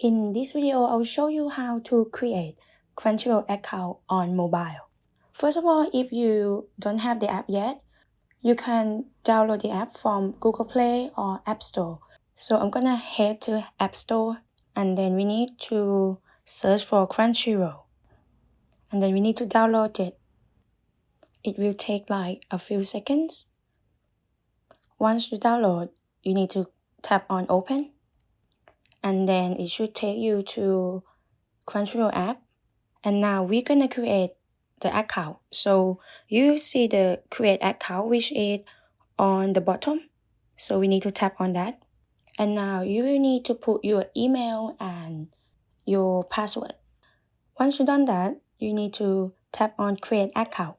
In this video, I'll show you how to create Crunchyroll account on mobile. First of all, if you don't have the app yet, you can download the app from Google Play or App Store. So I'm gonna head to App Store and then we need to search for Crunchyroll. And then we need to download it. It will take like a few seconds. Once you download, you need to tap on open. And then it should take you to Crunchyroll app. And now we're gonna create the account. So you see the create account which is on the bottom. So we need to tap on that. And now you will need to put your email and your password. Once you've done that, you need to tap on create account.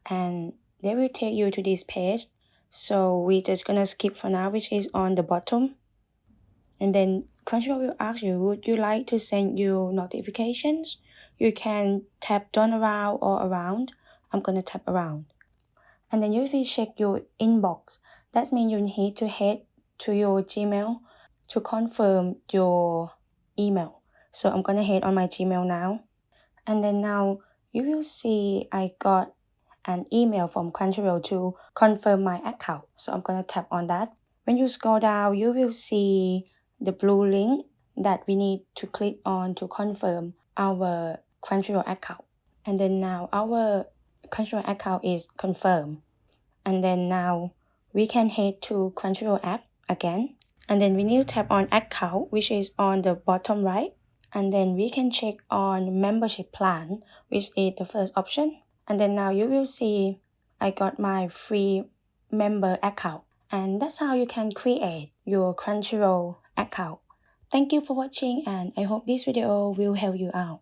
And they will take you to this page. So we're just gonna skip for now, which is on the bottom. And then Crunchyroll will ask you, would you like to send you notifications? You can tap turn around or around. I'm gonna tap around. And then you see check your inbox. That means you need to head to your Gmail to confirm your email. So I'm gonna head on my Gmail now. And then now you will see I got an email from Crunchyroll to confirm my account. So I'm gonna tap on that. When you scroll down, you will see the blue link that we need to click on to confirm our Crunchyroll account. And then now our Crunchyroll account is confirmed. And then now we can head to Crunchyroll app again. And then we need to tap on account, which is on the bottom right. And then we can check on membership plan, which is the first option. And then now you will see I got my free member account. And that's how you can create your Crunchyroll account. Thank you for watching and I hope this video will help you out.